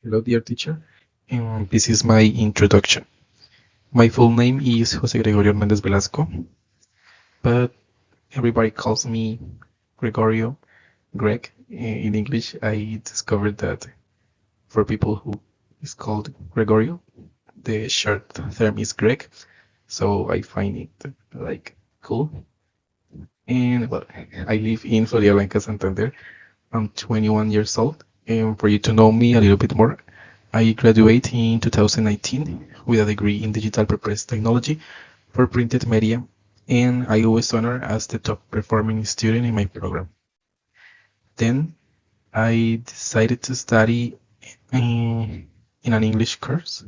Hello, dear teacher. This is my introduction. My full name is José Gregorio Hernández Velasco, but everybody calls me Gregorio, Greg. In English, I discovered that for people who is called Gregorio, the short term is Greg, so I find it like cool. And well, I live in Florida Blanca, Santander. I'm 21 years old, and for you to know me a little bit more, I graduated in 2019 with a degree in digital purpose technology for printed media, and I was honored as the top performing student in my program. Then I decided to study in an English course,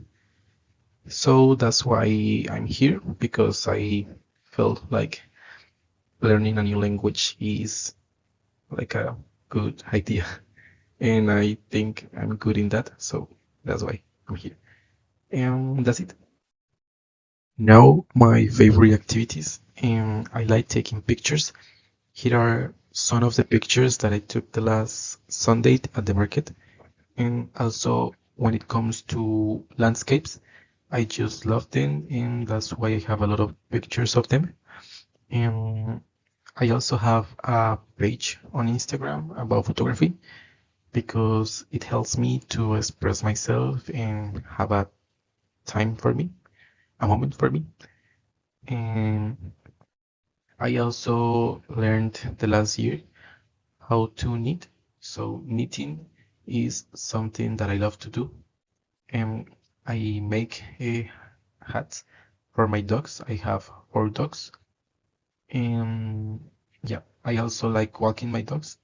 so that's why I'm here because I felt like learning a new language is like a good idea, and I think I'm good in that, so that's why I'm here. And that's it. Now, my favorite activities. I like taking pictures. Here are some of the pictures that I took the last Sunday at the market. And also, when it comes to landscapes, I just love them, and that's why I have a lot of pictures of them. And I also have a page on Instagram about photography because it helps me to express myself and have a time for me, a moment for me. And I also learned the last year how to knit. So knitting is something that I love to do. And I make a hats for my dogs. I have 4 dogs. And yeah, I also like walking my dogs,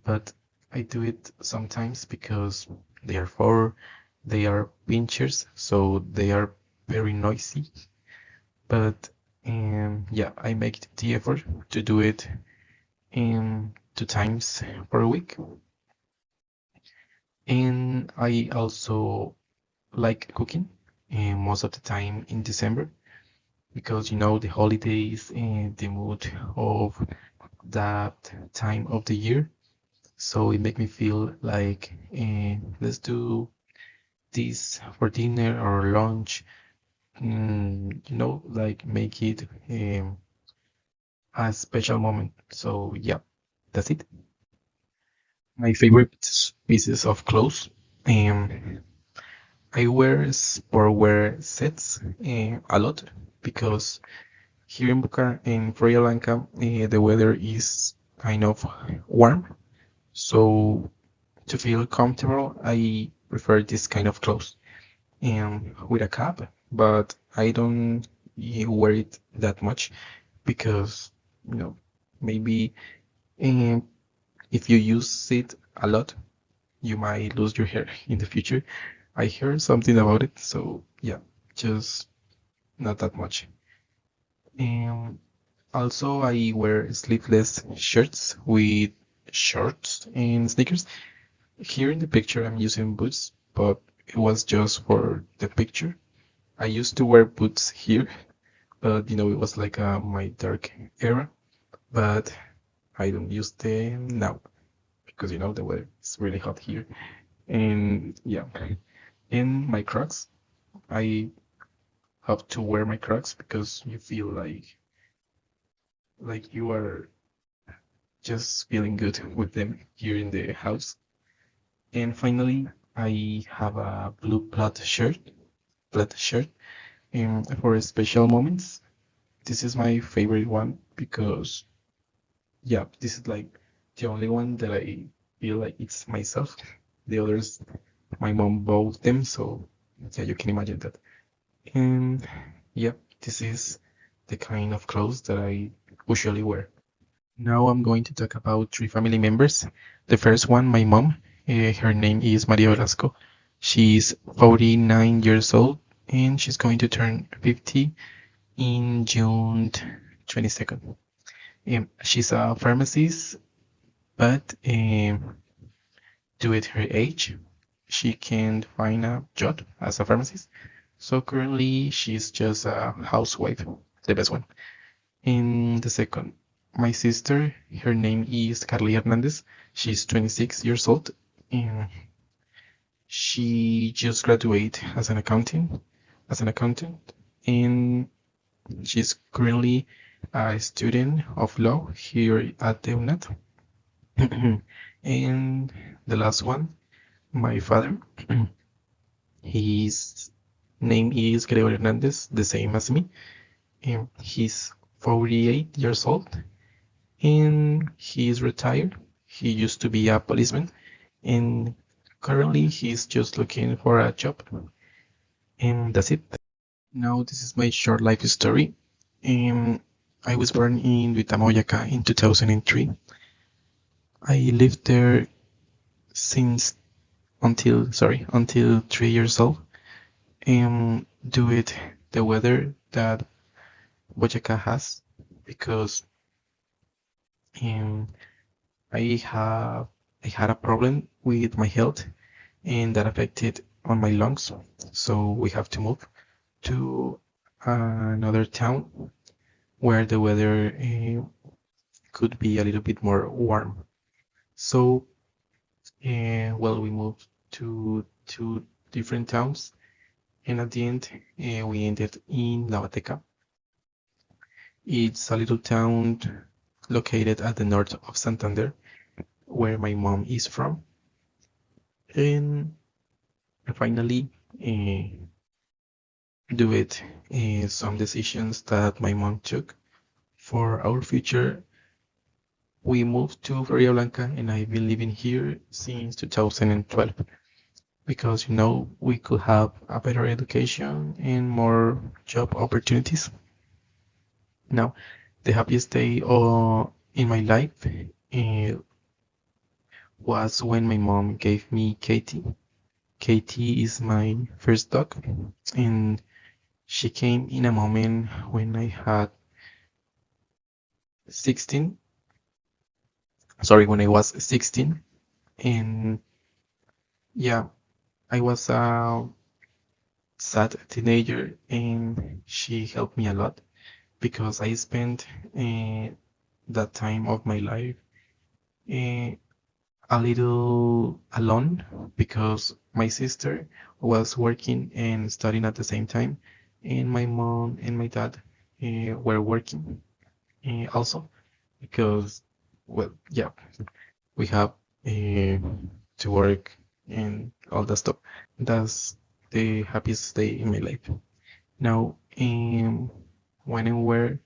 but I do it sometimes because they are 4, they are pinchers, so they are very noisy. But yeah, I make the effort to do it 2 times per week. And I also like cooking, and most of the time in December because the holidays and the mood of that time of the year. So it make me feel like let's do this for dinner or lunch. Like make it a special moment. So yeah, that's it. My favorite pieces of clothes. Um, I wear sportwear sets a lot because here in Florida Blanca, the weather is kind of warm. So to feel comfortable, I prefer this kind of clothes with a cap, but I don't wear it that much because, you know, maybe um, if you use it a lot, you might lose your hair in the future. I heard something about it, so yeah, just not that much. And also, I wear sleeveless shirts with shorts and sneakers. Here in the picture, I'm using boots, but it was just for the picture. I used to wear boots here, but it was like my dark era. But I don't use them now because the weather is really hot here. And yeah, in my Crocs, I have to wear my Crocs because you feel like you are just feeling good with them here in the house. And finally, I have a blue plaid shirt, for special moments. This is my favorite one because, yeah, this is like the only one that I feel like it's myself. The others, my mom bought them, so yeah, you can imagine that. And yeah, this is the kind of clothes that I usually wear. Now I'm going to talk about 3 family members. The first one, my mom. Her name is Maria Velasco. She's 49 years old and she's going to turn 50 in June 22nd. She's a pharmacist, but due to her age, she can't find a job as a pharmacist. So currently, she's just a housewife, the best one. And the second, my sister, her name is Carly Hernandez. She's 26 years old, and She just graduated as an accountant, and she's currently a student of law here at the UNED. And the last one, my father, his name is Gregorio Hernández, the same as me. He's 48 years old and he is retired. He used to be a policeman and currently he's just looking for a job. And that's it. Now this is my short life story. I was born in Vitamoyaca in 2003. I lived there since until 3 years old. Due it the weather that Boyacá has, because um, I have I had a problem with my health and that affected on my lungs. So we have to move to another town where the weather could be a little bit more warm. So well, we moved to two different towns, and at the end we ended in La Bateca. It's a little town located at the north of Santander, where my mom is from. And finally, do it some decisions that my mom took for our future. We moved to Florida Blanca, and I've been living here since 2012 because we could have a better education and more job opportunities. Now, the happiest day in my life was when my mom gave me Katie. Katie is my first dog, and she came in a moment when I had 16. Sorry, when I was 16. And yeah, I was a sad teenager, and she helped me a lot because I spent that time of my life uh, a little alone because my sister was working and studying at the same time, and my mom and my dad were working also because, well, yeah, we have to work and all that stuff. That's the happiest day in my life. Now, when and where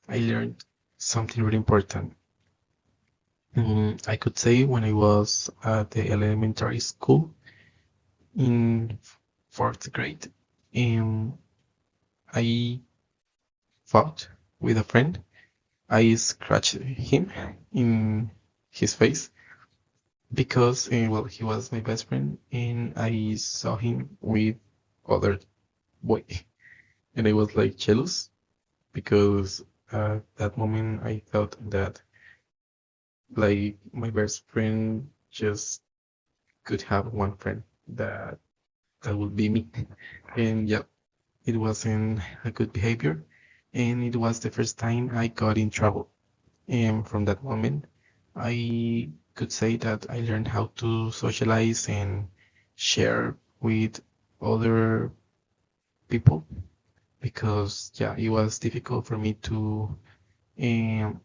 I learned something really important. I could say when I was at the elementary school in fourth grade, I fought with a friend. I scratched him in his face because, well, he was my best friend, and I saw him with other boy, and I was like jealous because at that moment I thought that like my best friend just could have one friend that would be me. And yeah, it wasn't a good behavior, and it was the first time I got in trouble. And from that moment, I could say that I learned how to socialize and share with other people because yeah, it was difficult for me um,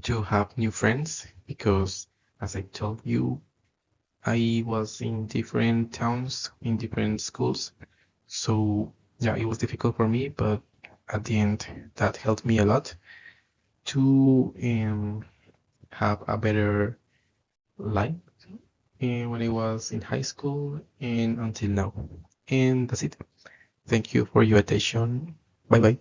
to have new friends because, as I told you, I was in different towns, in different schools. So yeah, it was difficult for me, but at the end, that helped me a lot to have a better life when I was in high school and until now. And that's it. Thank you for your attention. Bye bye.